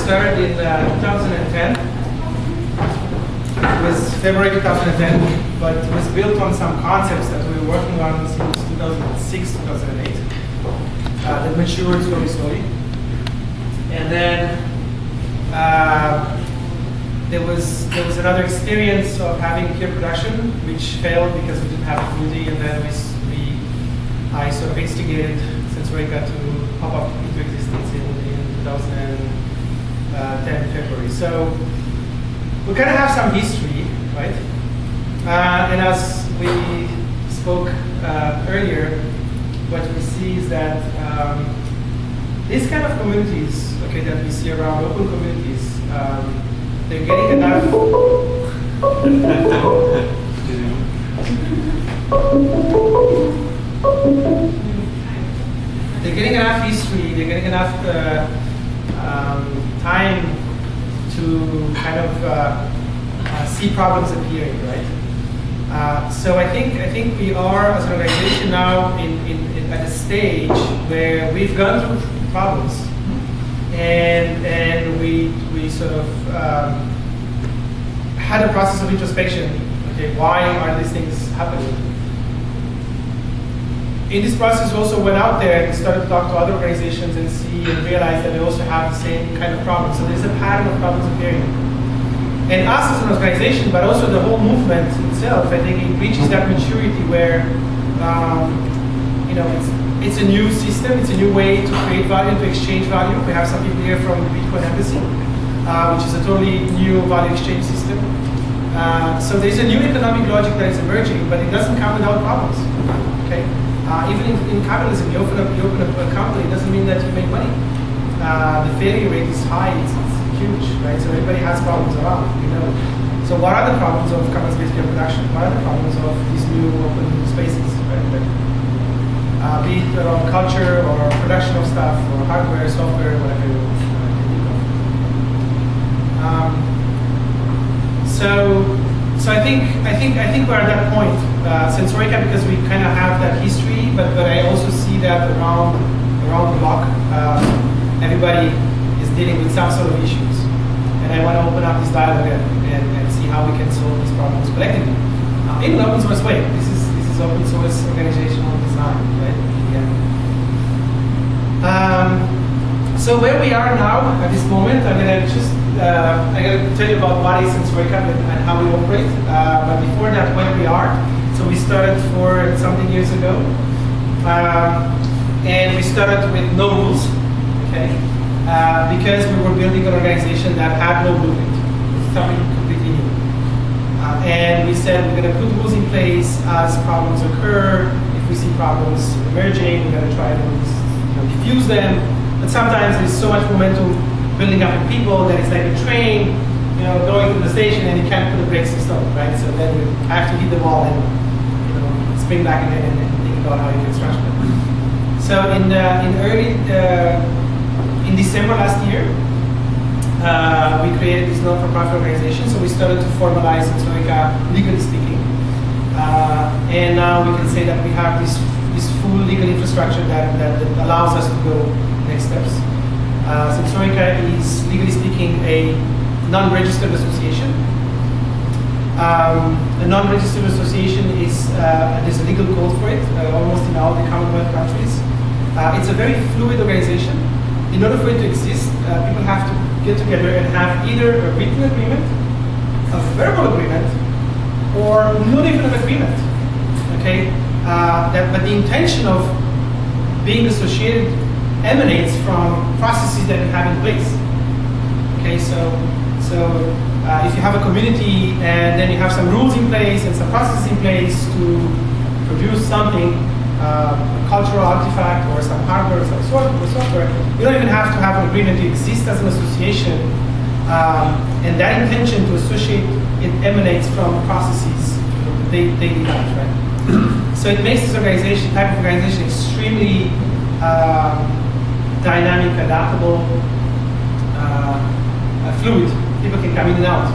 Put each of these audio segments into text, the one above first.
started in 2010. It was February 2010, but it was built on some concepts that we were working on since 2006, 2008. That matured slowly. And then there was another experience of having peer production, which failed because we didn't have a community, and then I sort of instigated SENSORICA to pop up into existence in 2010 February. So we kind of have some history, right? And as we spoke earlier, what we see is that these kind of communities, okay, that we see around, open communities, they're getting enough. They're getting enough history. They're getting enough time to kind of see problems appearing, right? So I think we are, as an organization now, at a stage where we've gone through problems, and we sort of had a process of introspection. Okay, why are these things happening? In this process, we also went out there and started to talk to other organizations and see and realize that they also have the same kind of problems. So there's a pattern of problems appearing. And us as an organization, but also the whole movement itself, I think it reaches that maturity where, it's a new system, it's a new way to create value, to exchange value. We have some people here from the Bitcoin Embassy, which is a totally new value exchange system. So there's a new economic logic that is emerging, but it doesn't come without problems. Okay. Even in capitalism, you open up a company, it doesn't mean that you make money. The failure rate is high, it's huge, right? So everybody has problems around, you know. So what are the problems of commons-based peer production? What are the problems of these new open spaces, right? Be it around culture or production of stuff or hardware, software, whatever you can think of. So I think we're at that point. SENSORICA, because we kind of have that history, but I also see that around the block, everybody is dealing with some sort of issues, and I want to open up this dialogue and see how we can solve these problems collectively in an open source way. This is open source organizational design, right? Yeah. So where we are now at this moment, I'm gonna tell you about what is SENSORICA and how we operate. But before that, where we are. So we started for something years ago, and we started with no rules, okay? Because we were building an organization that had no blueprint. It's something completely new. And we said we're going to put rules in place as problems occur. If we see problems emerging, we're going to try to diffuse them. But sometimes there's so much momentum building up in people that it's like a train, going to the station and you can't put the brakes and stop, right? So then you have to hit the wall and spring back again and think about how you can structure it. So in December last year, we created this non-for-profit organization. So we started to formalize SENSORICA, legally speaking, and now we can say that we have this full legal infrastructure that allows us to go next steps. SENSORICA is, legally speaking, a non-registered association. A non-registered association is, there's a legal code for it, almost in all the Commonwealth countries. It's a very fluid organization. In order for it to exist, people have to get together and have either a written agreement, a verbal agreement, or not even an agreement. Okay, but the intention of being associated emanates from processes that you have in place. Okay, so if you have a community and then you have some rules in place and some processes in place to produce something, a cultural artifact or some hardware or some software, you don't even have to have an agreement to exist as an association. And that intention to associate, it emanates from processes, daily life, right? So it makes this type of organization extremely dynamic, adaptable, fluid. People can come in and out.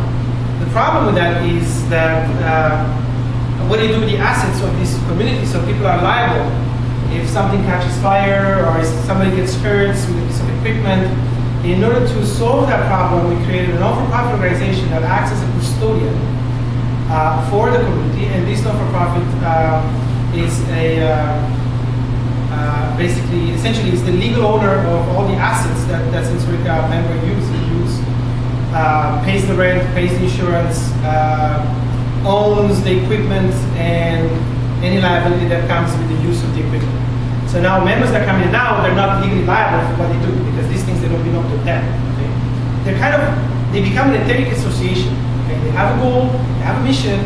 The problem with that is that what do you do with the assets of this community? So people are liable if something catches fire or if somebody gets hurt with a piece of equipment. In order to solve that problem, we created a non-for-profit organization that acts as a custodian for the community, and this non-for-profit is basically, essentially, is the legal owner of all the assets that SENSORICA member use, pays the rent, pays the insurance, owns the equipment, and any liability that comes with the use of the equipment. So now members that come in now, they're not legally liable for what they do, because these things, they don't belong to them. Okay? They become an etheric association. Okay? They have a goal, they have a mission,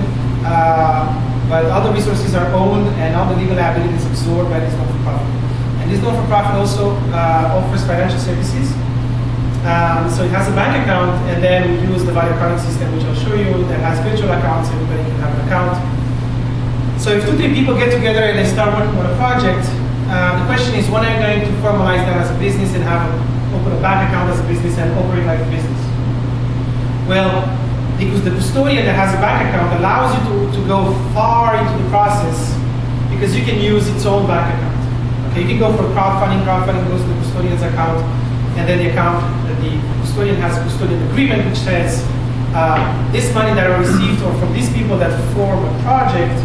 but all the resources are owned and all the legal liability is absorbed by this not-for-profit. And this not-for-profit also offers financial services. So it has a bank account, and then we use the value accounting system, which I'll show you, that has virtual accounts, everybody can have an account. So if 2-3 people get together and they start working on a project, the question is, when are you going to formalize that as a business and open a bank account as a business and operate like a business? Well, because the custodian that has a bank account allows you to go far into the process, because you can use its own bank account. Okay, you can go for crowdfunding goes to the custodian's account, and then the custodian has a custodian agreement which says, this money that I received or from these people that form a project,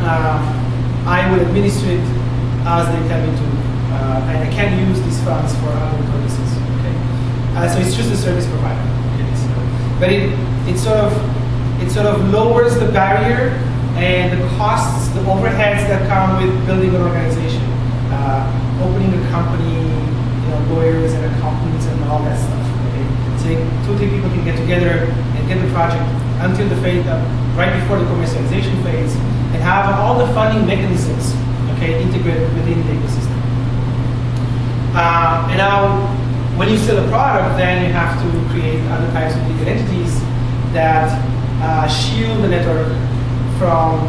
I will administer it as they tell me to, and I can't use these funds for other purposes. Okay, so it's just a service provider. Okay, so, but it sort of lowers the barrier and the costs, the overheads that come with building an organization, opening a company, lawyers and accountants and all that stuff. Okay, so 2-3 people can get together and get the project until the phase, right before the commercialization phase, and have all the funding mechanisms, okay, integrated within the ecosystem. And now, when you sell a product, then you have to create other types of legal entities that shield the network from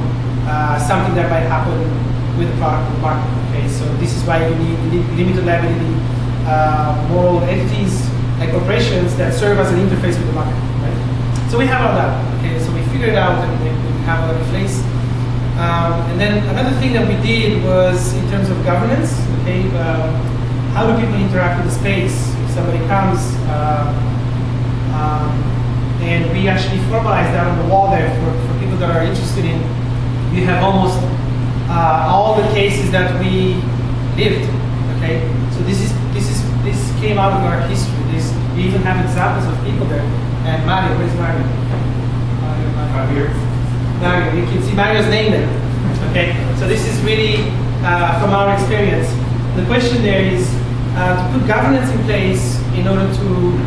something that might happen with the product in the market. Okay, so this is why you need limited liability moral entities like corporations that serve as an interface with the market. Right? So we have all that. Okay, so we figured it out and we have all that in place. And then another thing that we did was in terms of governance. Okay, how do people interact with the space? If somebody comes, and we actually formalized that on the wall there for people that are interested in. We have almost all the cases that we lived. Okay, so this came out of our history. We even have examples of people there. And Mario, where's Mario? Mario, you can see Mario's name there. Okay, so this is really from our experience. The question there is to put governance in place in order to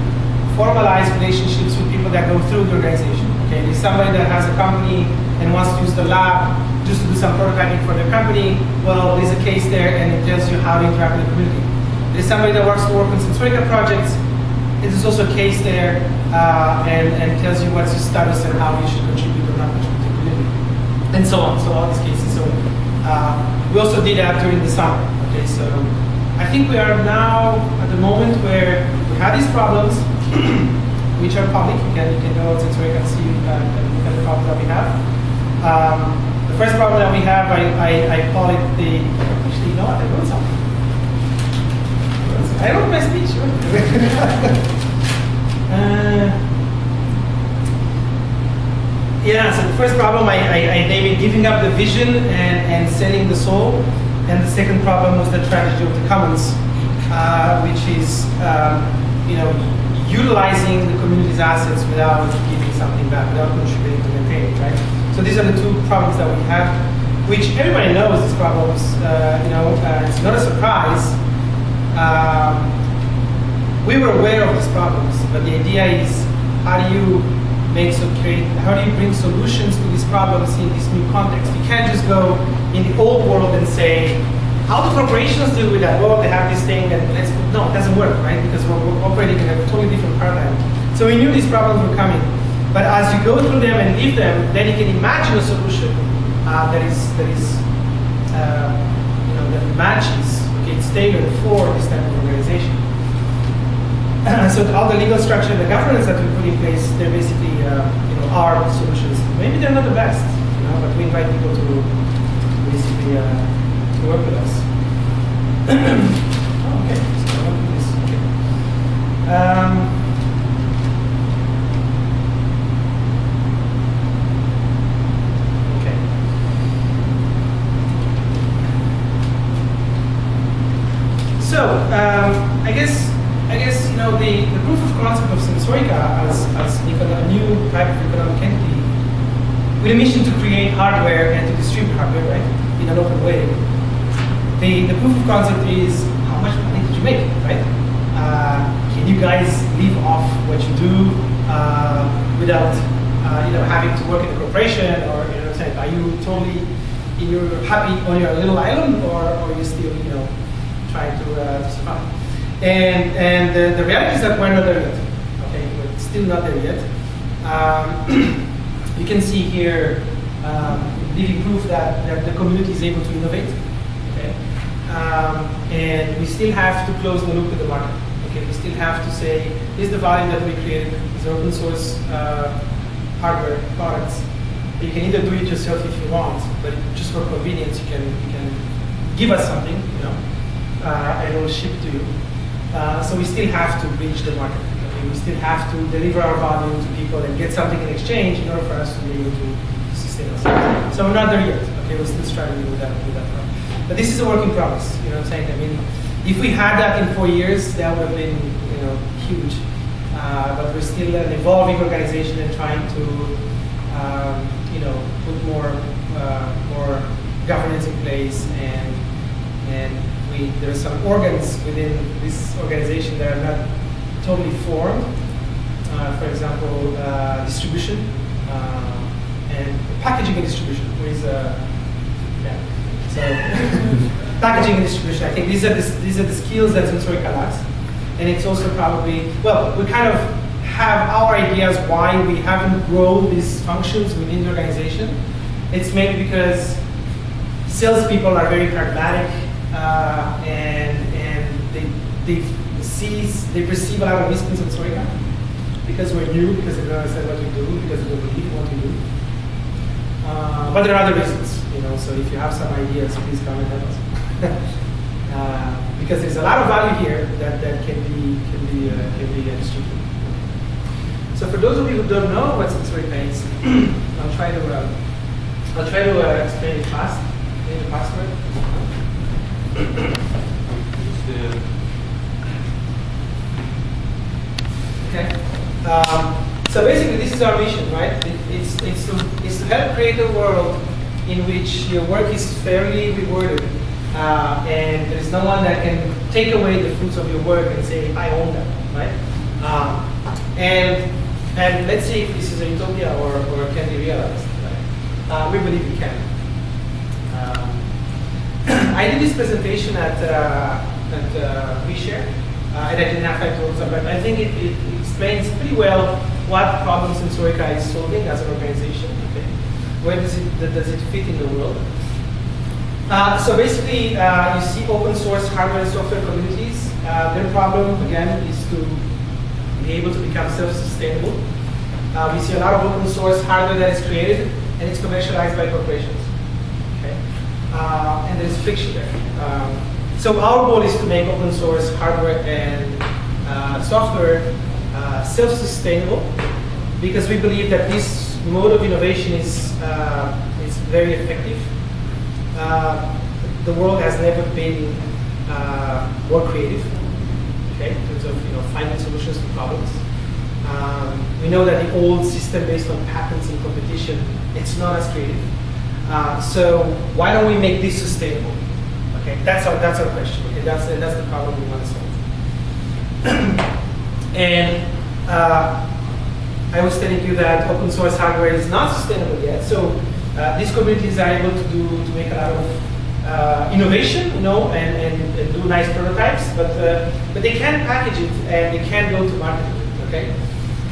formalize relationships with people that go through the organization. Okay, there's somebody that has a company and wants to use the lab just to do some prototyping for their company. Well, there's a case there and it tells you how to interact with the community. There's somebody that wants to work on SENSORICA projects. There's also a case there and tells you what's your status and how you should contribute or not contribute to the community. And so on, so all these cases. So we also did that during the summer. Okay, so I think we are now at the moment where we have these problems, which are public. You can go on SENSORICA and see the problems that we have. The first problem that we have, I call it the, actually, you know what, I wrote something. I wrote my speech. Yeah, so the first problem I named it giving up the vision and selling the soul. And the second problem was the tragedy of the commons, which is utilizing the community's assets without giving something back, without contributing to maintain it, right? So these are the two problems that we have, which everybody knows these problems. It's not a surprise. We were aware of these problems, but the idea is how do you bring solutions to these problems in this new context? You can't just go in the old world and say, how do corporations deal with that? Well, they have this thing, and no, it doesn't work, right? Because we're operating in a totally different paradigm. So we knew these problems were coming, but as you go through them and live them, then you can imagine a solution that matches, it's tailored for this type of organization. So all the legal structure and the governance that we put in place, they're basically our solutions. Maybe they're not the best, but we invite people to basically to work with us. Okay, so I want to do this. Okay. Okay. So I guess you know the proof of concept of Sensorica as a new type of economic entity with a mission to create hardware and to distribute hardware, right, in an open way. The proof of concept is how much money did you make, right? Can you guys live off what you do without you know, having to work in a corporation, or you know, saying, are you totally you're happy on your little island, or are you still you know trying to survive? And the reality is that we're not there yet. Okay, we're still not there yet. You can see here living proof that the community is able to innovate. Okay, and we still have to close the loop with the market. Okay, we still have to say, this is the value that we created. These are open source hardware products. You can either do it yourself if you want, but just for convenience, you can give us something, you know, and it will ship to you. So we still have to reach the market. Okay? We still have to deliver our value to people and get something in exchange in order for us to be able to sustain ourselves. So we're not there yet. Okay, we're still struggling with that part. But this is a work in progress. You know what I'm saying? I mean, if we had that in 4 years, that would have been you know huge. But we're still an evolving organization and trying to you know put more governance in place, and there are some organs within this organization that are not totally formed. For example, distribution and packaging and distribution. Yeah. So packaging and distribution. I think these are the skills that Sensorica lacks, and it's also probably we kind of have our ideas why we haven't grown these functions within the organization. It's maybe because salespeople are very pragmatic. And they perceive a lot of risk in Sensorica because we're new, because they don't understand what we do, because they don't believe in what we do. But there are other reasons, you know. So if you have some ideas, please come and help us. Because there's a lot of value here that can be distributed. So for those of you who don't know what Sensorica is, I'll try to explain it fast. Need a password. Okay. So basically, this is our mission, right? It's to help create a world in which your work is fairly rewarded, and there is no one that can take away the fruits of your work and say, I own that, right? And let's see if this is a utopia or can be realized. Right? We believe we can. I did this presentation at Reshare, and I didn't have time to also, but I think it explains pretty well what problems Sensorica is solving as an organization. Okay, where does it fit in the world? So basically, you see open source hardware and software communities. Their problem again is to be able to become self-sustainable. We see a lot of open source hardware that is created and it's commercialized by corporations. And there's friction there. So our goal is to make open source hardware and software self-sustainable, because we believe that this mode of innovation is very effective. The world has never been more creative, okay, in terms of finding solutions to problems. We know that the old system based on patents and competition, it's not as creative. So why don't we make this sustainable? Okay, that's our question. Okay, that's the problem we want to solve. And I was telling you that open source hardware is not sustainable yet. So these communities are able to make a lot of innovation, and do nice prototypes, but they can't package it and they can't go to market with it. Okay,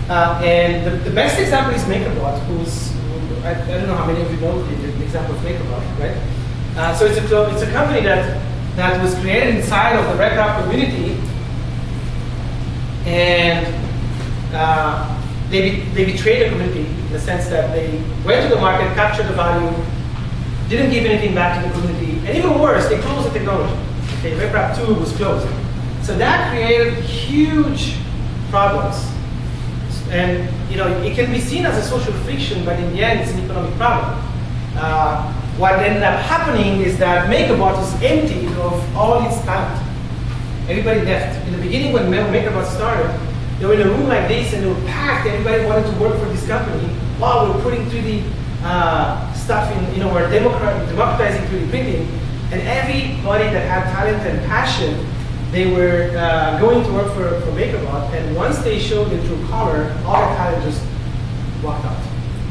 and the best example is MakerBot, I don't know how many of you know the example of MakerBot, right? So it's a company that was created inside of the RepRap community, and they betrayed the community in the sense that they went to the market, captured the value, didn't give anything back to the community, and even worse, they closed the technology. Okay, RepRap 2 was closed. So that created huge problems. And it can be seen as a social friction, but in the end, it's an economic problem. What ended up happening is that MakerBot was emptied of all its talent. Everybody left. In the beginning, when MakerBot started, they were in a room like this, and they were packed. Everybody wanted to work for this company. Wow, we're putting 3D stuff in, we're democratizing 3D printing. And everybody that had talent and passion, they were going to work for MakerBot. And once they showed the true color, all the talent just walked out.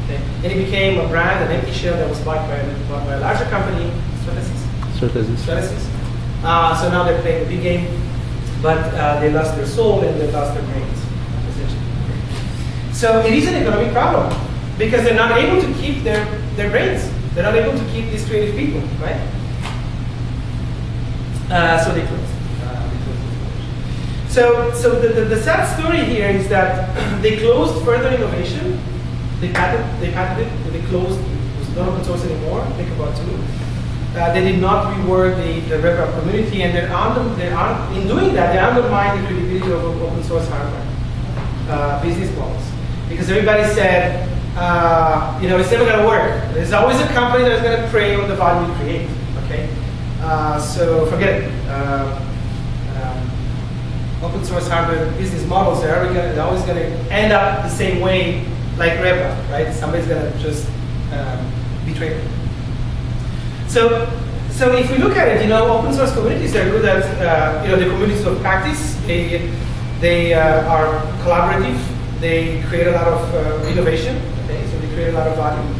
Okay? And it became a brand, an empty shell that was bought by a larger company, Stratasys. So now they're playing the big game, but they lost their soul and they lost their brains, essentially. So it is an economic problem because they're not able to keep their brains. They're not able to keep these creative people, right? So they closed. So the sad story here is that they closed further innovation. They patented it, but they closed. It was not open source anymore. Think about it. They did not reward the RevRap community, and in doing that, they undermined the credibility of open source hardware business models. Because everybody said, it's never going to work. There's always a company that's going to prey on the value we create. Okay, so forget it. Open source hardware business models, they're always going to end up the same way like RevRap, right? Somebody's going to just betray them. So if we look at it, open source communities are good at, the communities of practice. They are collaborative. They create a lot of innovation. Okay, so they create a lot of value.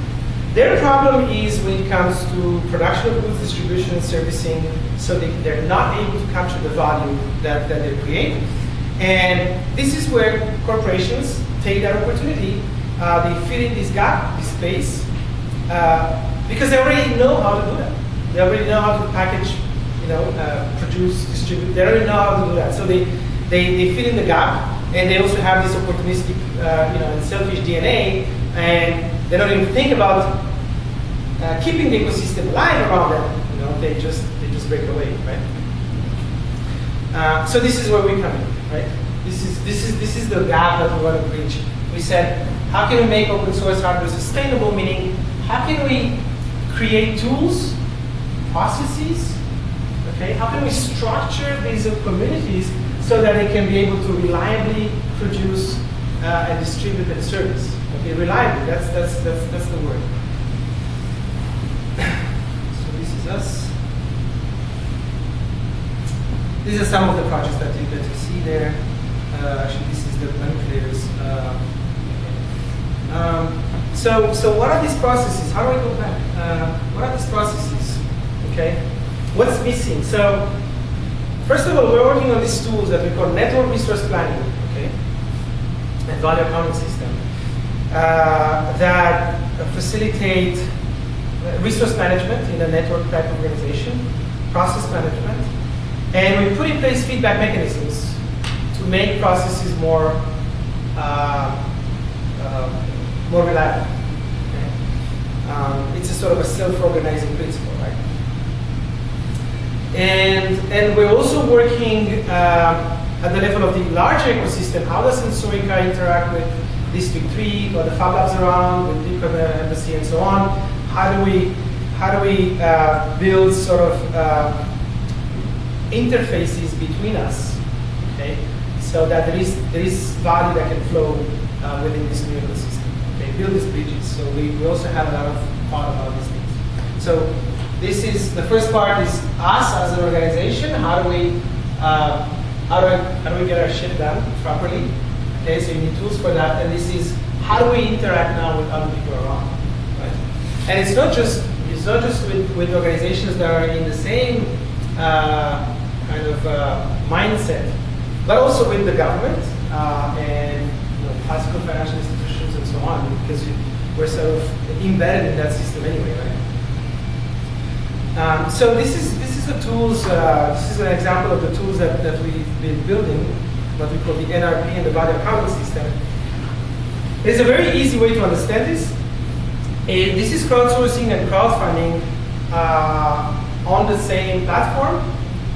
Their problem is when it comes to production of goods, distribution, and servicing. So they're not able to capture the value that they create. And this is where corporations take that opportunity. They fill in this gap, this space. Because they already know how to do that. They already know how to package, produce, distribute. They already know how to do that. So they fill in the gap, and they also have this opportunistic, and selfish DNA, and they don't even think about keeping the ecosystem alive around them. They just break away, right? So this is where we come in, right? This is the gap that we want to bridge. We said, how can we make open source hardware sustainable? Meaning, how can we create tools, processes, okay? How can we structure these communities so that they can be able to reliably produce and distribute and service? Okay, reliably, that's the word. So this is us. These are some of the projects that you see there. Actually, this is the manipulators. So what are these processes? How do I go back? What are these processes? Okay, what's missing? So first of all, we're working on these tools that we call network resource planning, okay, and value accounting system that facilitate resource management in a network type organization, process management, and we put in place feedback mechanisms to make processes more reliable. Okay? It's a sort of a self-organizing principle, right? And we're also working at the level of the larger ecosystem. How does Sensorica interact with District 3 or the Fab Labs around, with the Embassy and so on? How do we build sort of interfaces between us, okay? So that there is value that can flow within this new ecosystem. Okay, build these bridges. So we also have a lot of thought about these things. So this is the first part is us as an organization. How do we get our shit done properly? Okay, so you need tools for that. And this is how do we interact now with other people around, right? And it's not just with organizations that are in the same kind of mindset, but also with the government and classical financial institutions and so on, because we're sort of embedded in that system anyway, right? So this is the tools. This is an example of the tools that we've been building, what we call the NRP and the value accounting system. There's a very easy way to understand this. This is crowdsourcing and crowdfunding on the same platform.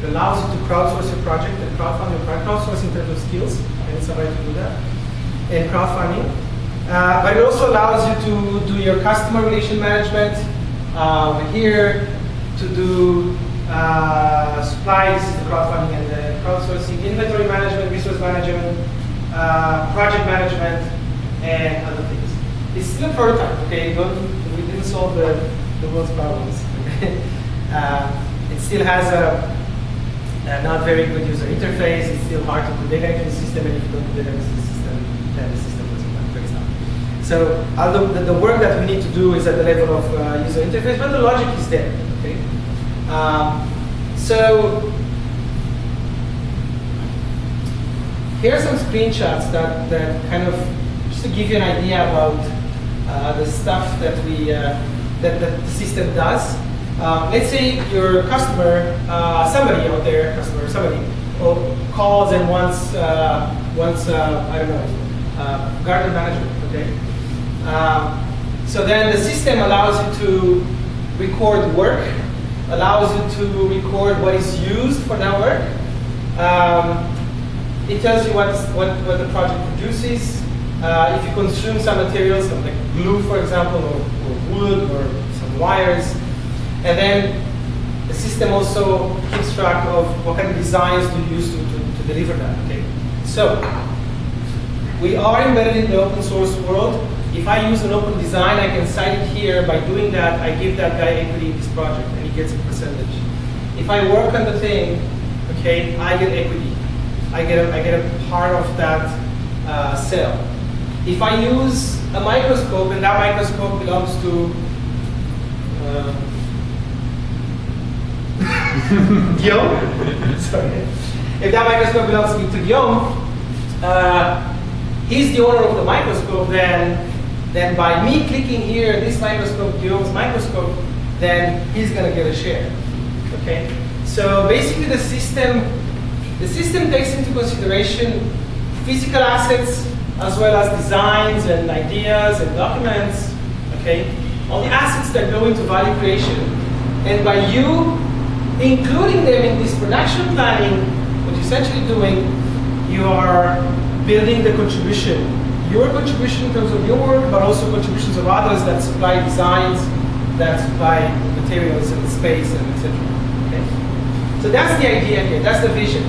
It allows you to crowdsource your project and crowdfund your project, crowdsource in terms of skills. and somebody to do that, and crowdfunding. But it also allows you to do your customer relation management here, to do supply, this is the crowdfunding and the crowdsourcing, inventory management, resource management, project management, and other things. It's still a prototype, okay? We didn't solve the world's problems. Okay? It still has a not very good user interface. It's still hard to put data into the system, and if you don't put data into the system, then the system doesn't work, for example. So although the work that we need to do is at the level of user interface, but the logic is there, okay? So here are some screenshots that kind of, just to give you an idea about the stuff that that the system does. Let's say your customer, somebody out there, somebody calls and wants I don't know, garden management, okay? So then the system allows you to record work, allows you to record what is used for that work. It tells you what the project produces. If you consume some materials, like glue, for example, or wood, or some wires. And then the system also keeps track of what kind of designs to use to deliver that. Okay. So we are embedded in the open source world. If I use an open design, I can cite it here. By doing that, I give that guy equity in this project, and he gets a percentage. If I work on the thing, okay, I get equity. I get a part of that sale. If I use a microscope, and that microscope belongs to Guillaume, sorry. If that microscope belongs to Guillaume, he's the owner of the microscope, then by me clicking here, this microscope, Guillaume's microscope, then he's going to get a share. Okay? So basically the system takes into consideration physical assets as well as designs and ideas and documents, okay? All the assets that go into value creation. And by you including them in this production planning, what you're essentially doing, you are building the contribution. Your contribution in terms of your work, but also contributions of others that supply designs, that supply materials and space, and etc. Okay? So that's the idea here, that's the vision.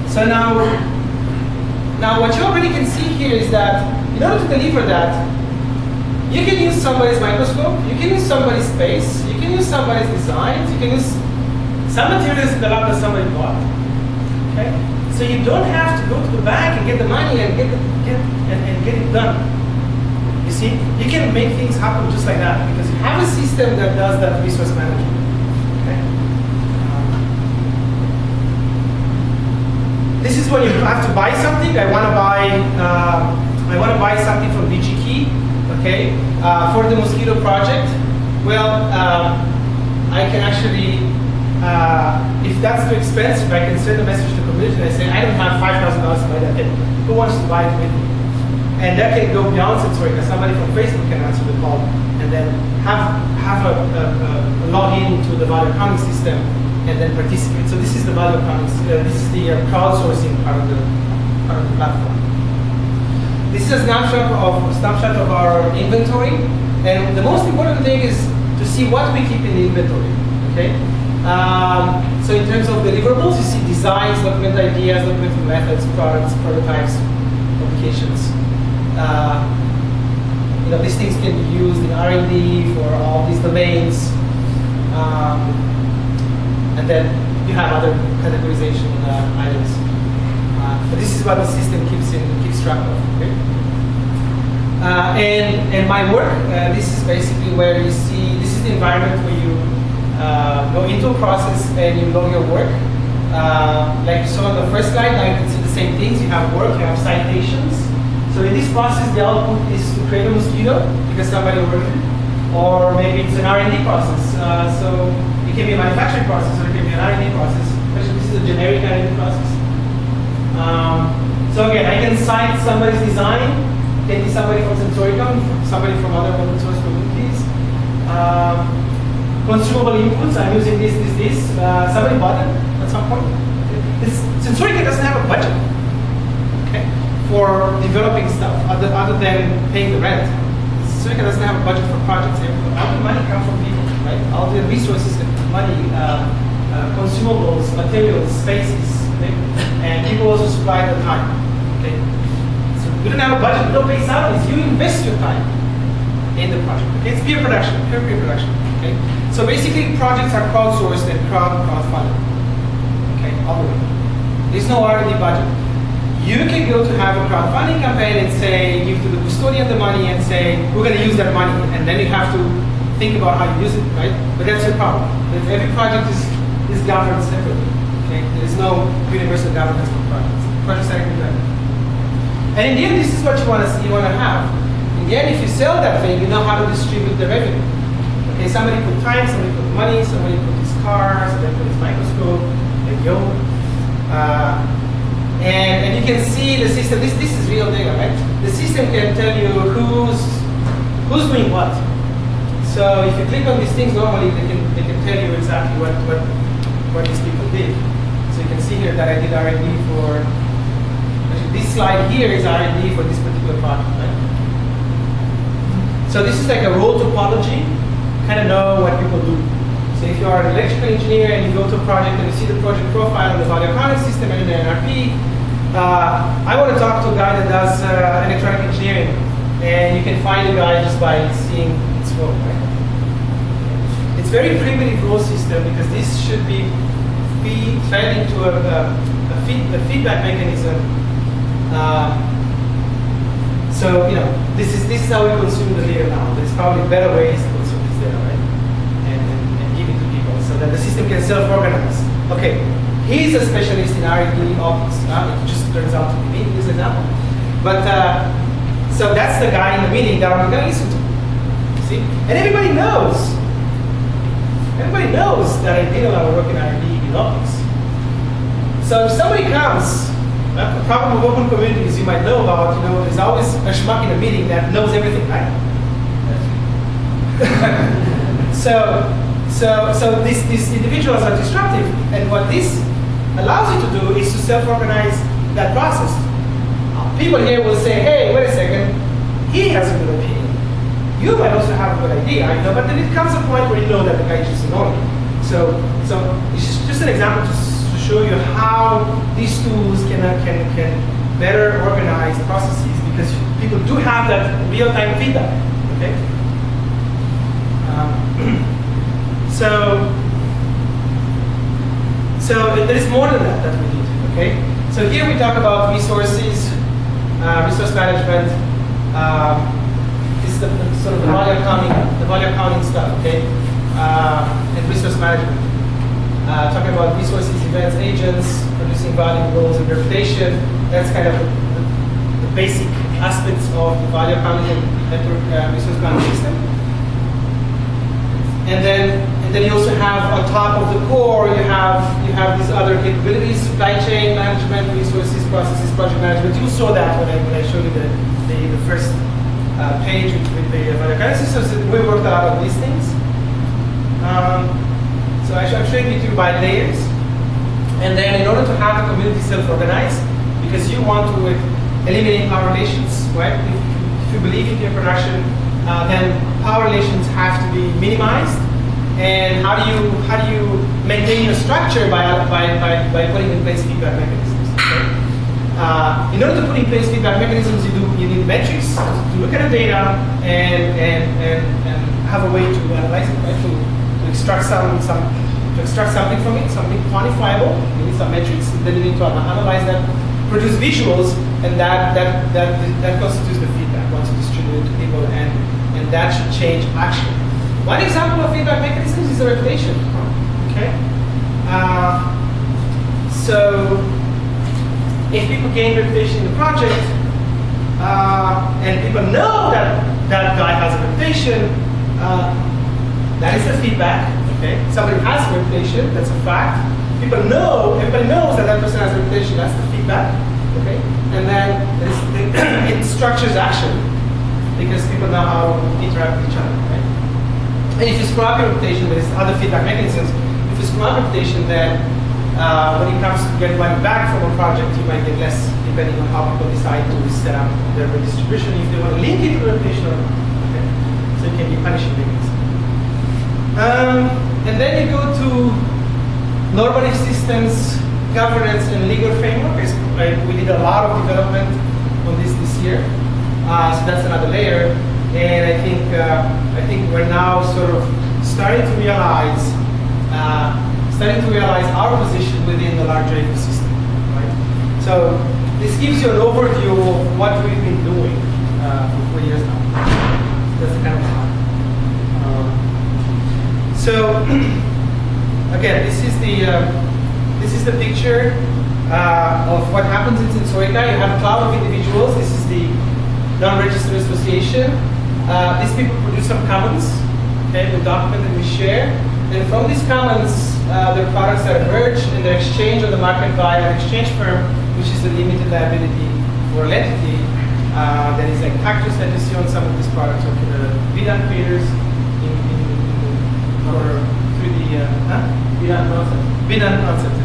So now what you already can see here is that in order to deliver that, you can use somebody's microscope, you can use somebody's space, you can use somebody's designs, you can use some materials in the lab that somebody bought. Okay? So you don't have to go to the bank and get the money and get it done. You see, you can make things happen just like that because you have a system that does that resource management. Okay? This is when you have to buy something. I want to buy something from DigiKey. Okay, for the mosquito project, well, I can actually, if that's too expensive, I can send a message to the community and I say, I don't have $5,000 to buy that thing. Who wants to buy it with me? And that can go beyond SENSORICA. Somebody from Facebook can answer the call and then have a login to the value accounting system and then participate. So this is the value accounting, this is the crowdsourcing part of the platform. This is a snapshot of our inventory, and the most important thing is to see what we keep in the inventory. Okay. So in terms of deliverables, you see designs, document ideas, document methods, products, prototypes, applications. These things can be used in R&D for all these domains, and then you have other categorization items. But this is what the system keeps track of. Okay? And my work, this is basically where you see, this is the environment where you go into a process and you log your work. Like you saw on the first slide, now you can see the same things. You have work, you have citations. So in this process, the output is to create a mosquito because somebody worked it. Or maybe it's an R&D process. So it can be a manufacturing process or it can be an R&D process. Especially this is a generic R&D process. So again, I can cite somebody's design, can be somebody from SENSORICA, somebody from other open source communities. Consumable inputs, I'm using this. Somebody bought it at some point. SENSORICA doesn't have a budget. okay, for developing stuff other than paying the rent. SENSORICA doesn't have a budget for projects. All the money comes from people, right? All the resources, the money, consumables, materials, spaces, okay? And people also supply the time, okay? So we don't have a budget, we don't pay salaries. You invest your time in the project. Okay? It's peer production, peer production. Okay? So basically, projects are crowdsourced and crowdfunded. Okay, all the way. There's no R&D budget. You can go to have a crowdfunding campaign and say, give to the custodian the money and say, we're going to use that money, and then you have to think about how you use it, right? But that's your problem. Every project is governed separately. Okay, there's no universal governance for projects. Projects are independent. And in the end, this is what you want to have. In the end, if you sell that thing, you know how to distribute the revenue. Okay, somebody put time, somebody put money, somebody put his car, somebody put his microscope, radio. And you can see the system. This is real data, right? The system can tell you who's doing what. So if you click on these things, normally they can tell you exactly what these people did. So you can see here that I did R&D for. Actually, this slide here is R&D for this particular project, right? So this is like a role topology. Kind of know what people do. So if you are an electrical engineer and you go to a project and you see the project profile of the value accounting system and the NRP, I want to talk to a guy that does electronic engineering, and you can find a guy just by seeing its role, right? It's very primitive role system because this should be fed into a feedback mechanism. So this is how we consume the data now. There's probably better ways to consume this data, right? And give it to people so that the system can self-organize. Okay. He's a specialist in R&D ops. It just turns out to be me in this example. But so that's the guy in the meeting that I'm going to listen to. See, and everybody knows. Everybody knows that I did a lot of work in R&D in optics. So if somebody comes, the problem of open communities you might know about, there's always a schmuck in a meeting that knows everything, right? So these individuals are disruptive, and what this allows you to do is to self-organize that process. People here will say, hey, wait a second, he has a good opinion. You might also have a good idea, but then it comes a point where you know that the guy is just annoying. So it's just an example to show you how these tools can better organize processes, because people do have that real-time feedback, okay? So there is more than that we need, okay? So here we talk about resources, resource management. This is the sort of the value accounting stuff, okay? And resource management. Talking about resources, events, agents, producing value, roles, and reputation. That's kind of the basic aspects of the value accounting and network resource management system. And then you also have, on top of the core, you have these other capabilities: supply chain management, resources, processes, project management. You saw that when I showed you the first page with the value accounting systems. We worked out on these things. So I'm showing you by layers. And then in order to have the community self-organize, because you want to eliminate power relations, right? If you believe in peer production, then power relations have to be minimized. And how do you maintain your structure by putting in place feedback mechanisms? Okay? In order to put in place feedback mechanisms, you need metrics to look at the data and have a way to analyze it, right? To extract something from it, something quantifiable. You need some metrics. Then you need to analyze that, produce visuals, and that constitutes the feedback once you distribute it to people, and that should change action. One example of feedback mechanisms is the reputation. Okay. So if people gain reputation in the project, and people know that that guy has a reputation, that is the feedback. Okay. Somebody has a reputation, that's a fact. Everybody knows that that person has a reputation, that's the feedback. Okay. And then it structures action, because people know how to interact with each other. Right? And if you screw up your reputation, there's other feedback mechanisms. If you screw up reputation, then when it comes to getting money back from a project, you might get less, depending on how people decide to set up their redistribution, if they want to link it to reputation or not. Okay? So it can be punishing mechanism. And then you go to normative systems, governance, and legal framework. We did a lot of development on this year. So that's another layer. And I think we're now sort of starting to realize our position within the larger ecosystem, right? So this gives you an overview of what we've been doing for 4 years now. That's the kind of part. So again, this is the picture of what happens in Sensorica. You have a cloud of individuals. This is the non-registered association. These people produce some commons. Okay, we document and we share. And from these commons, their products are merged and they're exchanged on the market via an exchange firm, which is a limited liability for an entity. That is like Cactus that you see on some of these products, or the Vidan creators or through the Vidan concept. Vidan concept.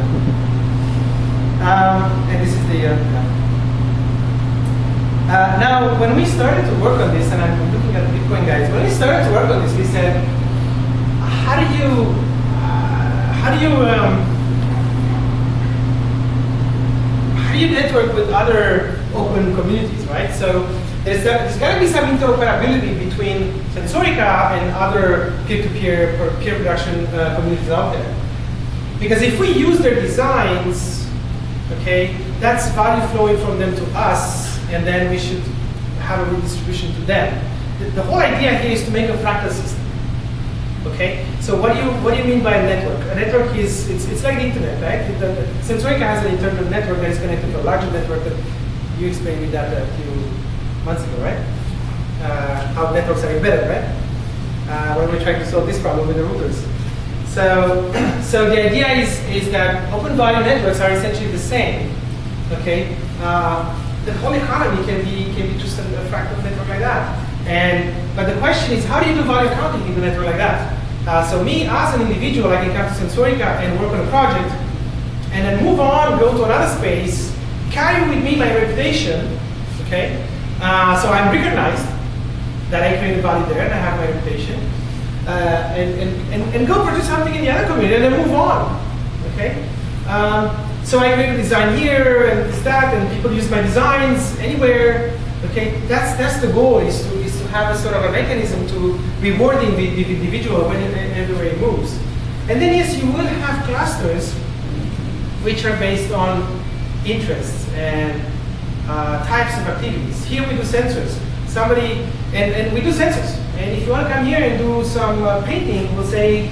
And this is the now, when we started to work on this, and I'm looking at the Bitcoin guys, when we started to work on this, we said, how do you network with other open communities, right? So there's got to be some interoperability between Sensorica and other peer-to-peer or peer production communities out there. Because if we use their designs, okay, that's value flowing from them to us, and then we should have a redistribution to them. The whole idea here is to make a fractal system. Okay, so what do you mean by a network? A network is it's like the internet, right? Sensorica has an internal network that is connected to a larger network that you explained me that a few months ago, right? How networks are embedded, right? When we're trying to solve this problem with the routers. So the idea is that open value networks are essentially the same. Okay, the whole economy can be just a fractal network like that. But the question is, how do you do value accounting in a network like that? So me, as an individual, I can come to Sensorica and work on a project, and then move on, go to another space, carry with me my reputation, okay? So I'm recognized that I created value there, and I have my reputation, and go produce something in the other community, and then move on, okay? So I create a design here, and this, that, and people use my designs anywhere. Okay, that's the goal, is to have a sort of a mechanism to reward the individual everywhere he moves. And then yes, you will have clusters which are based on interests and types of activities. Here we do sensors. And we do sensors. And if you want to come here and do some painting, we'll say,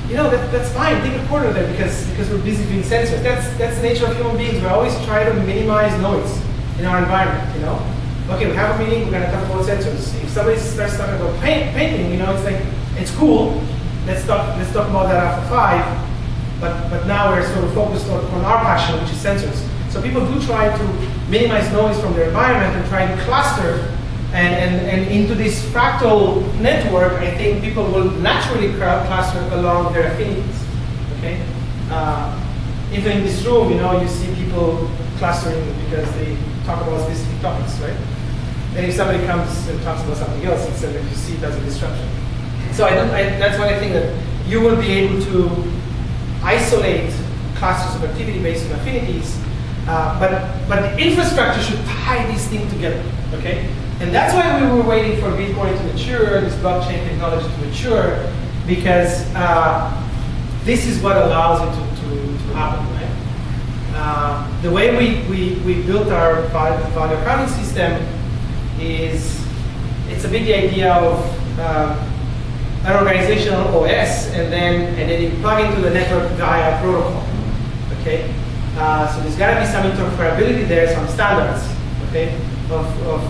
you know, that's fine, take a quarter there because we're busy doing sensors. That's the nature of human beings. We always try to minimize noise in our environment, you know. Okay, we have a meeting, we're going to talk about sensors. If somebody starts talking about painting, you know, it's like, it's cool. Let's talk about that after 5. But now we're sort of focused on our passion, which is sensors. So people do try to minimize noise from their environment and try to cluster. And into this fractal network, I think people will naturally cluster along their affinities. Okay? Even in this room, you know, you see people clustering because they talk about specific topics, right? And if somebody comes and talks about something else, it's like you see it as a disruption. So that's why I think that you will be able to isolate clusters of activity based on affinities, but the infrastructure should tie these things together, okay? And that's why we were waiting for Bitcoin to mature, this blockchain technology to mature, because this is what allows it to happen, right? The way we built our value accounting system is, it's a big idea of an organizational OS, and then you plug into the network via protocol. Okay, so there's got to be some interoperability there, some standards, okay, of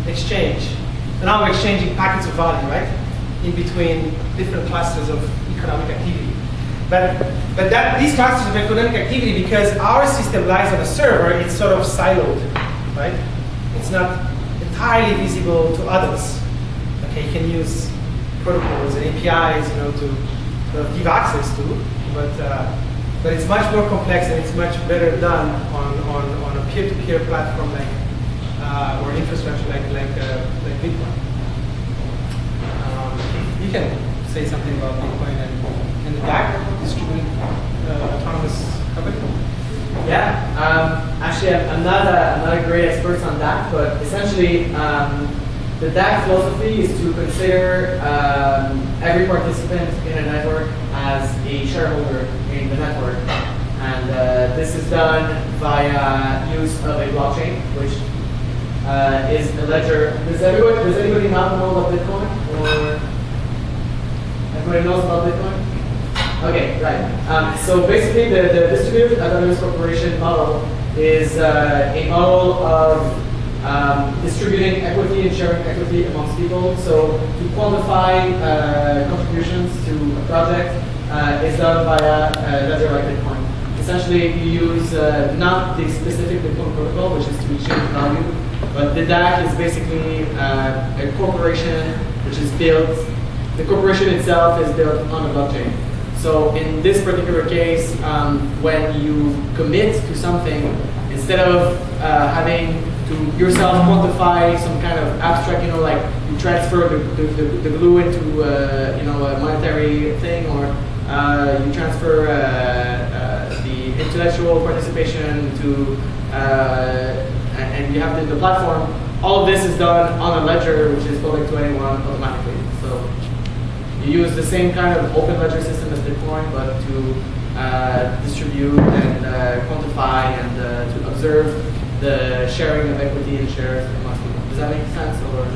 exchange. And now we're exchanging packets of value, right, in between different clusters of economic activity. But these clusters of economic activity, because our system lies on a server, it's sort of siloed, right? It's not entirely visible to others. Okay, you can use protocols and APIs, you know, to give access to, but But it's much more complex and it's much better done on a peer-to-peer platform like or infrastructure like Bitcoin. You can say something about Bitcoin and the DAC, distributed autonomous company. Yeah, actually, I'm not a great expert on that, but essentially, the DAC philosophy is to consider every participant in a network as a shareholder in the network, and this is done via use of a blockchain, which is a ledger. Does anybody not know about Bitcoin, or everybody knows about Bitcoin? Okay, right. So basically, the distributed autonomous corporation model is a model of distributing equity and sharing equity amongst people. So to quantify contributions to a project is done via a ledger like Bitcoin. Essentially, you use not the specific Bitcoin protocol, which is to exchange value, but the DAC is basically a corporation which is built. The corporation itself is built on a blockchain. So in this particular case, when you commit to something, instead of having to yourself quantify some kind of abstract, like you transfer the glue into a monetary thing, or you transfer the intellectual participation to, and you have the platform. All of this is done on a ledger, which is public to anyone automatically. So you use the same kind of open ledger system as Bitcoin, but to distribute and quantify and to observe the sharing of equity and shares amongst people. Does that make sense? Or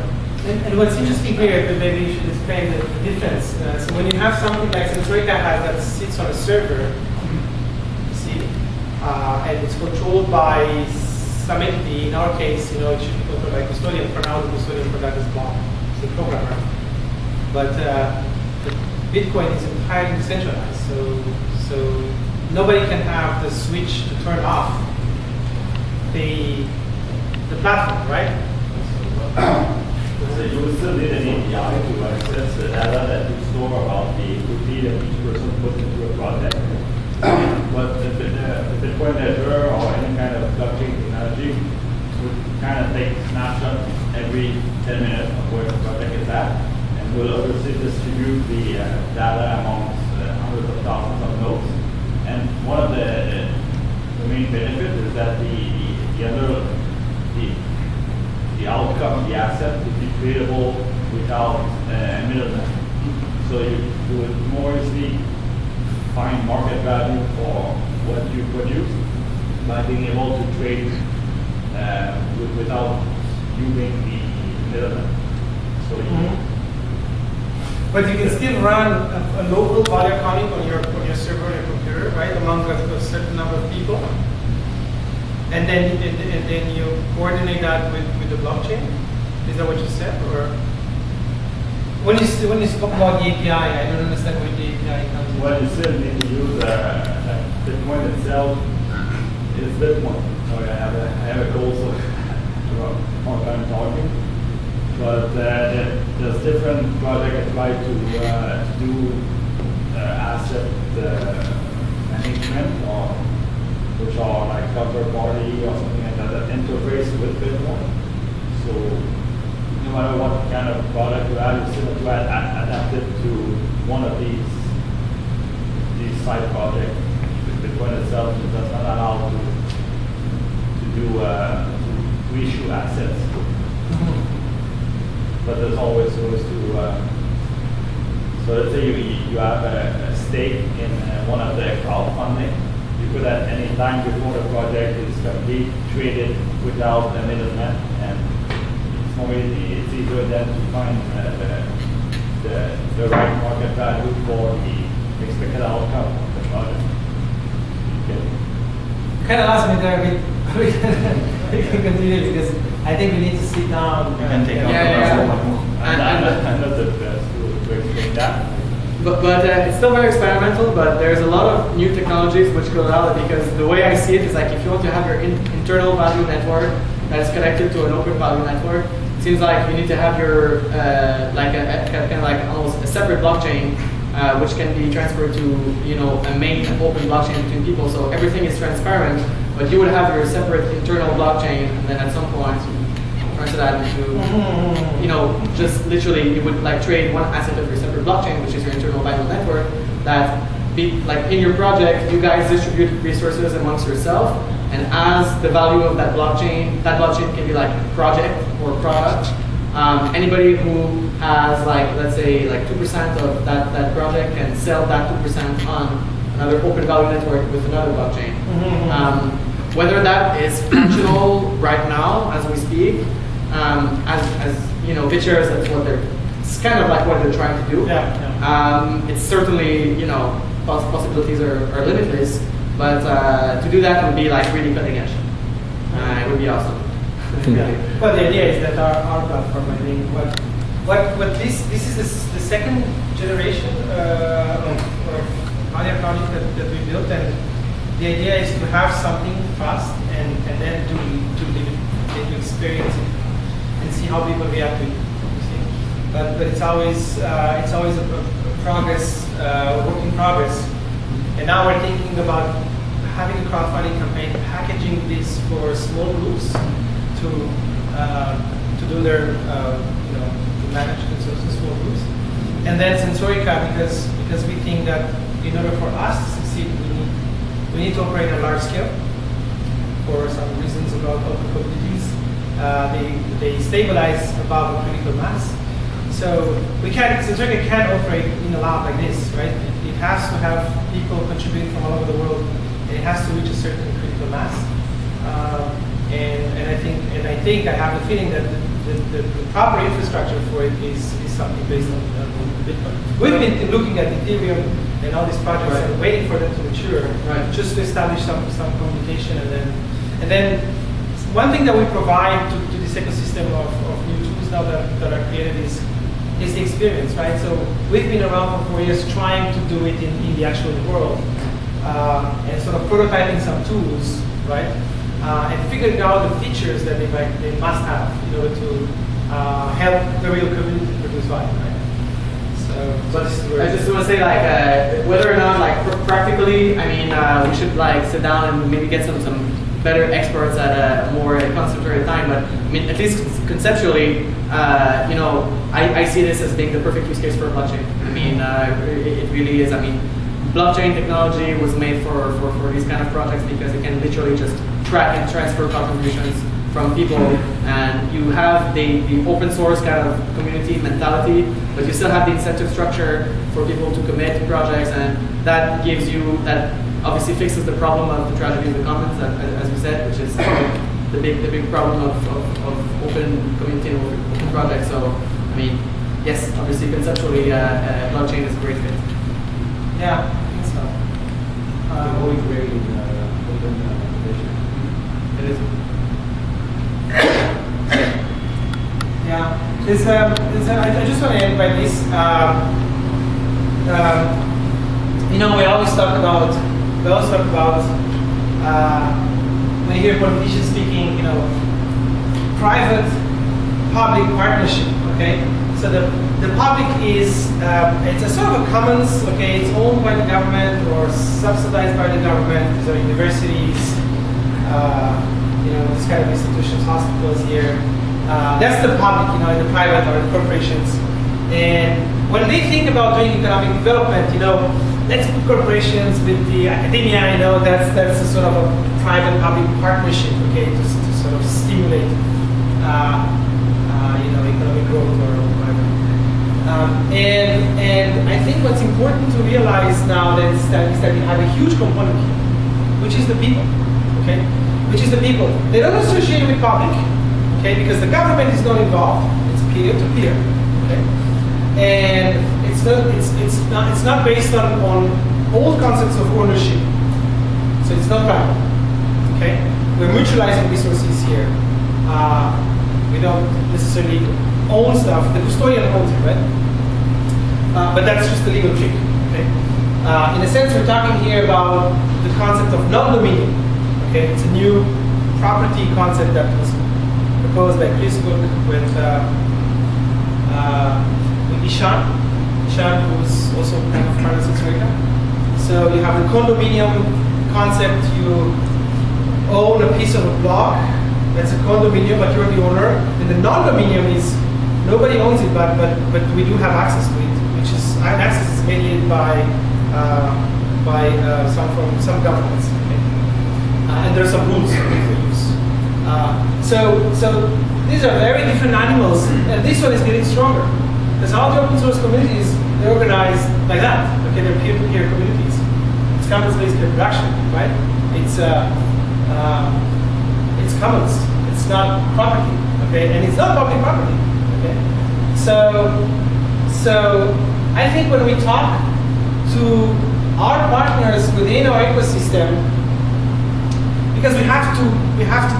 and what's interesting here, but maybe you should explain the difference. So when you have something like SENSORICA has that sits on a server, you see, and it's controlled by some entity. In our case, it should be controlled by custodian. For now, the custodian for that is Bob, the programmer. But Bitcoin is entirely decentralized, so nobody can have the switch to turn off the platform, right? So you will still need an API to access the data that you store about the equity that each person puts into a project. But the Bitcoin ledger or any kind of blockchain technology would kind of take snapshots every 10 minutes of where the project is at, and will obviously distribute the data amongst hundreds of thousands of nodes. And one of the main benefits is that the outcome, the asset, would be tradable without a middleman. So you would more easily find market value for what you produce by being able to trade without using the middleman. So but you can still run a local value accounting on your server on your computer, right, among a certain number of people. And then you coordinate that with the blockchain. Is that what you said, or when you spoke about the API, I don't understand where the API comes in. Well, you still need to use Bitcoin itself. Is Bitcoin. Sorry, I have a goal, so more time talking. But there's different projects that try to do asset management, or which are like counterparty or something like that interface with Bitcoin. So no matter what kind of product you have, you still have to adapt it to one of these side projects. Bitcoin itself does not allow to issue assets. But there's always ways to. So let's say you have a stake in one of the crowdfunding. You could at any time before the project is complete trade it without a middleman, and it's easier then to find the right market value for the expected outcome of the project. Okay. Kind of lost me there a bit. We can continue because I think we need to sit down. You can take I'm not the best to explain that. But it's still very experimental, but there's a lot of new technologies which could allow it, because the way I see it is like if you want to have your internal value network that is connected to an open value network, it seems like you need to have your kind of like almost a separate blockchain which can be transferred to a main open blockchain between people. So everything is transparent, but you would have your separate internal blockchain, and then at some point transfer that into just literally you would like trade one asset of your separate blockchain, which is your internal Binary network. That like in your project, you guys distribute resources amongst yourself, and as the value of that blockchain can be like a project or a product. Anybody who has like, let's say like 2% of that project can sell that 2% on another open value network with another blockchain. Whether that is functional right now as we speak, as BitShares, that's what it's kind of like what they're trying to do. It's certainly, possibilities are limitless, but to do that would be like really cutting edge. It would be awesome. Well, the idea is that our platform, I think, what this is the second generation of audio project that we built, and the idea is to have something fast and then to live it, to experience it, and see how people react to it. You see? But it's always a progress, work in progress. And now we're thinking about having a crowdfunding campaign, packaging this for small groups to do their to manage the small groups, and then Sensorica because we think that in order for us to succeed, we need to operate at a large scale for some reasons about open communities. They stabilize above a critical mass, so Sensorica can't operate in a lab like this, right? It has to have people contributing from all over the world, and it has to reach a certain critical mass. And I think I have the feeling that the proper infrastructure for it is something based on Bitcoin. We've been looking at Ethereum and all these projects and waiting for them to mature, just to establish some communication, and then one thing that we provide to this ecosystem of new tools now that are created is the experience, right? So we've been around for 4 years trying to do it in the actual world, and sort of prototyping some tools, right? And figuring out the features that they must have in order to help the real community produce value, right? So this is where I just want to say, like, whether or not, like, practically, I mean, we should like sit down and maybe get some better experts at a more concentrated time. But I mean, at least conceptually, I see this as being the perfect use case for a blockchain. I mean, it really is. I mean, blockchain technology was made for these kind of projects because it can literally just track and transfer contributions from people, and you have the open source kind of community mentality, but you still have the incentive structure for people to commit to projects, and that obviously fixes the problem of the tragedy of the commons, as we said, which is the big problem of open community and open projects. So, I mean, yes, obviously conceptually, blockchain is a great fit. Yeah, I think so. Always very open innovation. It is. Yeah, I just want to end by this. We always talk about when you hear politicians speaking, private-public partnership. Okay, so the public is it's a sort of a commons. Okay, it's owned by the government or subsidized by the government. These are universities. These kind of institutions, hospitals here. That's the public, the private or the corporations. And when they think about doing economic development, let's put corporations with the academia, that's a sort of a private-public partnership, okay, to sort of stimulate, economic growth or whatever. And I think what's important to realize now is that we have a huge component here, which is the people, okay? Which is the people. They don't associate with public, okay, because the government is not involved. It's peer-to-peer, okay, and it's not based on old concepts of ownership. So it's not private, okay. We're mutualizing resources here. We don't necessarily own stuff. The custodian owns it, right? But that's just a legal trick, okay. In a sense, we're talking here about the concept of non-dominion. Okay, it's a new property concept that was proposed by Chris Cook with Ishan Chan, who's also kind of part of Sensorica. So you have the condominium concept. You own a piece of a block. That's a condominium, but you're the owner. And the non-dominium is nobody owns it, but we do have access to it, which is access is mediated by some governments. Okay? And there are some rules for use. So these are very different animals, and this one is getting stronger. Because all the open source communities, they're organized like that. Okay, they're peer-to-peer communities. It's commons-based production, right? It's commons. It's not property, okay? And it's not public property, okay? So I think when we talk to our partners within our ecosystem, because we have to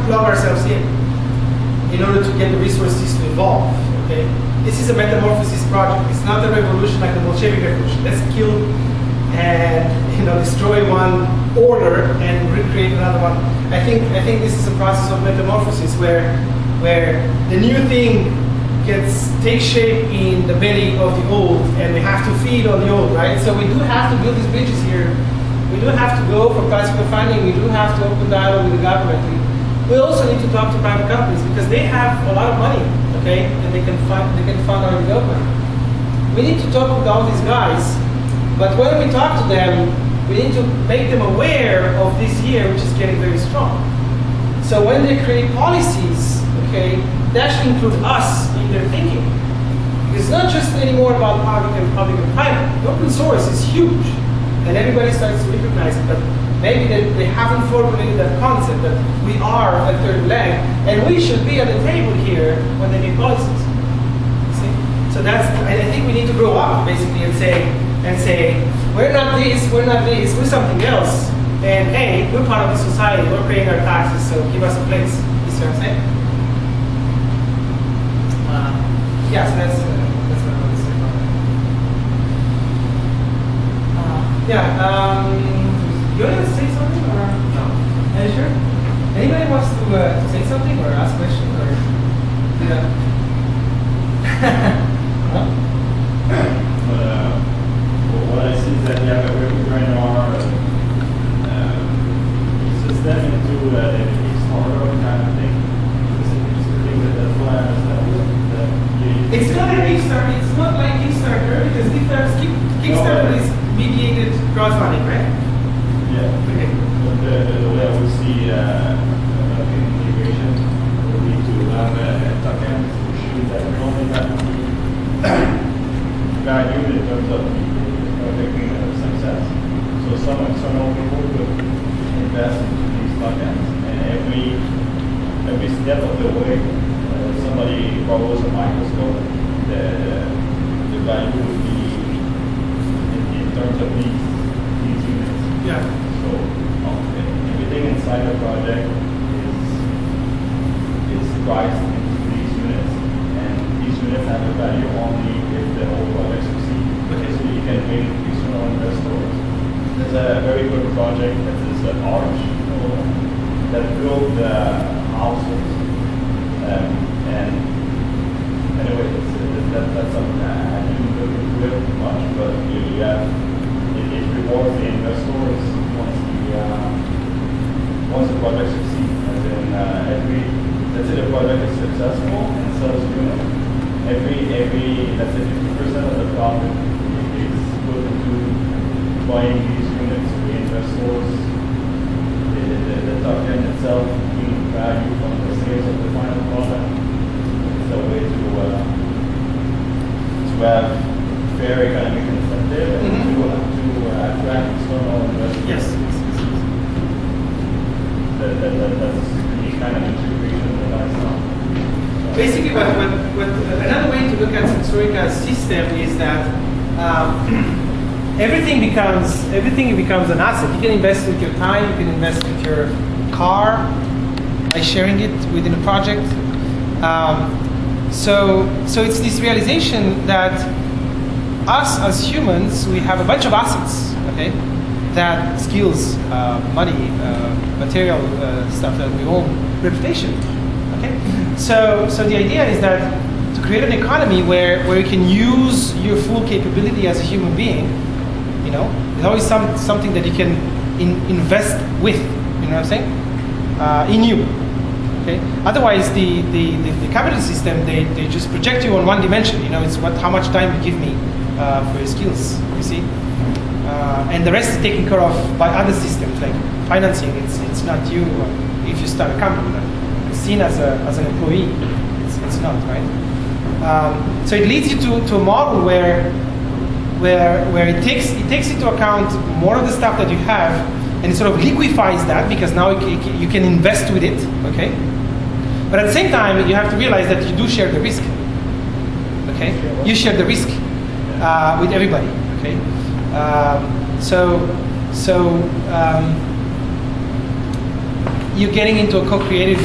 plug ourselves in order to get the resources to evolve, okay? This is a metamorphosis project. It's not a revolution like the Bolshevik Revolution. Let's kill and destroy one order and recreate another one. I think this is a process of metamorphosis where the new thing takes shape in the belly of the old, and we have to feed on the old, right? So we do have to build these bridges here. We do have to go for classical funding. We do have to open dialogue with the government. We also need to talk to private companies because they have a lot of money, okay, and they can fund our development. We need to talk with all these guys, but when we talk to them, we need to make them aware of this year, which is getting very strong. So when they create policies, okay, they actually include us in their thinking. It's not just anymore about public and private. Open source is huge, and everybody starts to recognize it, but maybe they haven't formulated that concept that we are a third leg, and we should be at the table here when they make policies. See? So I think we need to grow up, basically, and say, we're not this, we're something else. And hey, we're part of the society, we're paying our taxes, so give us a place. You see what I'm saying? Yeah, so that's what I want to say about that. You want to say something or no? Are you sure? Anybody wants to say something or ask questions or yeah? Huh? What I see is that we're trying our system into a startup kind of thing. That's why I understand that it's not a Kickstarter. It's not like Kickstarter because Kickstarter is mediated crowdfunding, right? Yeah. Okay. But the way I would see integration would be to have a token issue that we only have value in terms of making success. So some external people could invest into these tokens, and every step of the way, somebody borrows a microscope, the value would be in terms of these units. Yeah. So everything inside the project is priced into these units, and these units have a value only if the whole project succeeds. Okay. So you can bring external investors. There's a very good project that is an arch that built houses, and anyway, that's something that I didn't look into it much, but it rewards the investors once the project succeeds. And then let's say the project is successful and sells units, let's say 50% of the profit is put into buying these units. The investors, the token itself being value from the sales of the final product. It's a way to have fair economic incentive and to attract external investors. Yes. That's the kind of integration that I saw. Basically, what another way to look at Sensorica's system is that everything becomes an asset. You can invest with your time, you can invest with your car by sharing it within a project. So it's this realization that us as humans, we have a bunch of assets, okay? That skills, money, material stuff that we own, reputation, okay? So the idea is that to create an economy where you can use your full capability as a human being. You know, there's always something that you can invest with. You know what I'm saying? In you. Okay. Otherwise, the capitalist system they just project you on one dimension. You know, it's how much time you give me for your skills. You see, and the rest is taken care of by other systems like financing. It's not you if you start a company. It's seen as an employee. It's not, right? So it leads you to a model where it takes into account more of the stuff that you have, and it sort of liquefies that because now you can invest with it, okay? But at the same time, you have to realize that you do share the risk, okay? You share the risk with everybody, okay? You're getting into a co-creative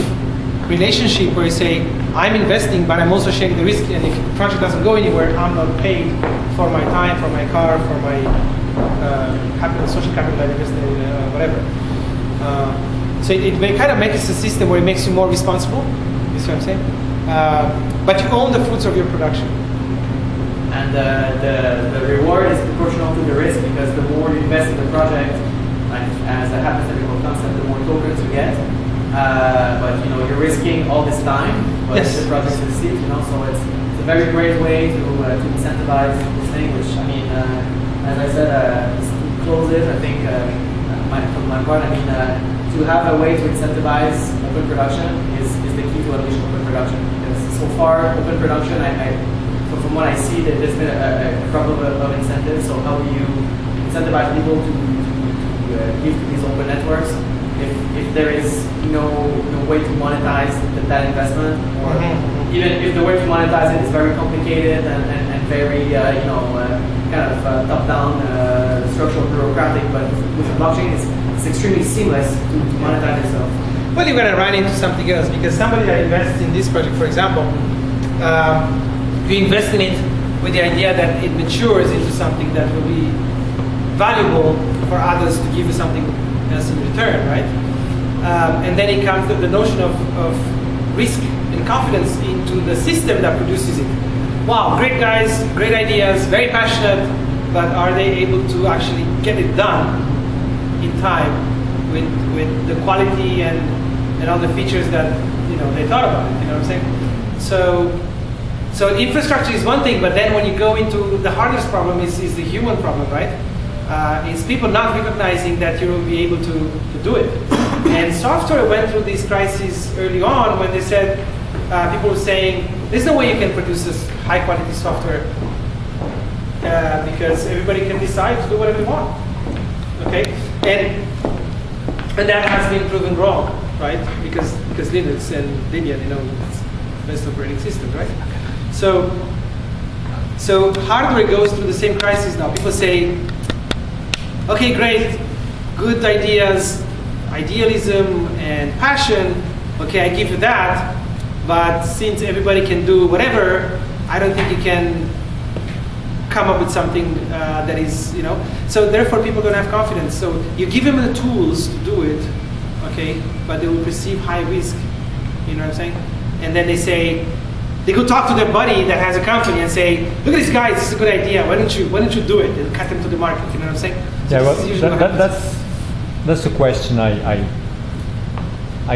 relationship where you say, I'm investing, but I'm also sharing the risk, and if the project doesn't go anywhere, I'm not paid for my time, for my car, for my social capital, whatever. So it kind of makes a system where it makes you more responsible. You see what I'm saying? But you own the fruits of your production. And the reward is proportional to the risk, because the more you invest in the project, like as a hypothetical concept, the more tokens you get. But you know, you're risking all this time, but yes. The project succeeds. You know, so it's a very great way to incentivize this thing. Which I mean, as I said, to close it, I think from my part, I mean, to have a way to incentivize open production is the key to unleash open production. Because so far, open production, from what I see, that there's been a problem of incentives. So how do you incentivize people to give to these open networks if there is no way to monetize that investment, or even if the way to monetize it is very complicated and very kind of top-down structural bureaucratic, but with blockchain it's extremely seamless to monetize itself. Well, you're going to run into something else, because somebody that invests in this project, for example, you invest in it with the idea that it matures into something that will be valuable for others to give you something else in return, right? And then it comes to the notion of risk and confidence into the system that produces it. Wow, great guys, great ideas, very passionate, but are they able to actually get it done in time with the quality and all the features that they thought about it? You know what I'm saying? So infrastructure is one thing, but then when you go into the hardest problem is the human problem, right? It's people not recognizing that you will be able to do it. And software went through this crisis early on when they said, people were saying, there's no way you can produce this high quality software because everybody can decide to do whatever they want. Okay? And that has been proven wrong, right? Because Linux and Debian, it's the best operating system, right? So hardware goes through the same crisis now. People say, okay, great, good ideas, idealism and passion, okay, I give you that, but since everybody can do whatever, I don't think you can come up with something that is, so therefore people don't have confidence. So you give them the tools to do it, okay, but they will perceive high risk, you know what I'm saying? And then they go talk to their buddy that has a company and say, look at these guys, this is a good idea, why don't you do it? And cut them to the market, you know what I'm saying? So yeah, well, that's a question I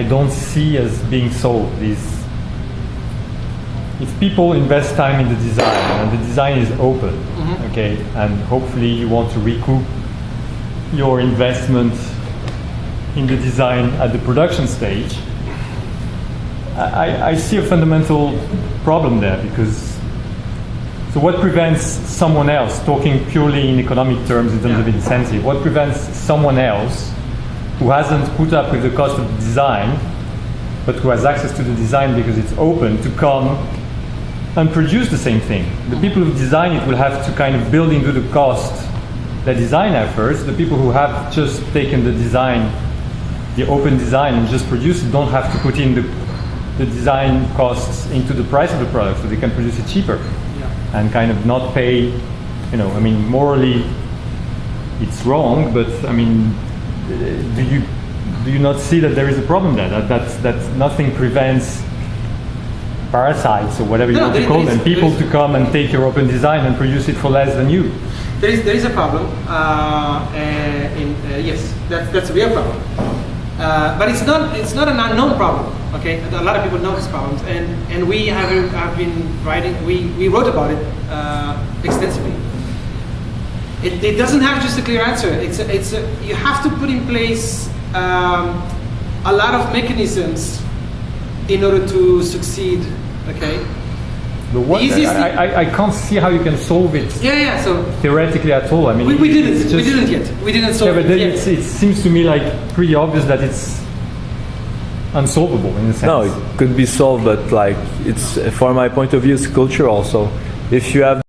don't see as being solved. If people invest time in the design, and the design is open, okay, and hopefully you want to recoup your investment in the design at the production stage, I see a fundamental problem there, because so what prevents someone else, talking purely in economic terms in terms of incentive, what prevents someone else who hasn't put up with the cost of the design, but who has access to the design because it's open, to come and produce the same thing? The people who design it will have to kind of build into the cost the design efforts. The people who have just taken the design, the open design, and just produce it, don't have to put in the design costs into the price of the product, so they can produce it cheaper and kind of not pay, morally it's wrong, but do you not see that there is a problem there? That nothing prevents parasites or whatever you No, want to there- call there them, is- people there to come and take your open design and produce it for less than you. There is a problem. Yes, that's a real problem. But it's not an unknown problem. Okay, a lot of people know these problems, and we have been writing. We wrote about it extensively. It doesn't have just a clear answer. You have to put in place a lot of mechanisms in order to succeed. Okay. But what, The easiest thing- I can't see how you can solve it Yeah. So theoretically at all. I mean, we didn't. it's We just- didn't yet. We didn't Yeah, solve but it then yet. it seems to me like pretty obvious that it's unsolvable in a sense. No, it could be solved, but like it's, for my point of view, it's culture also. If you have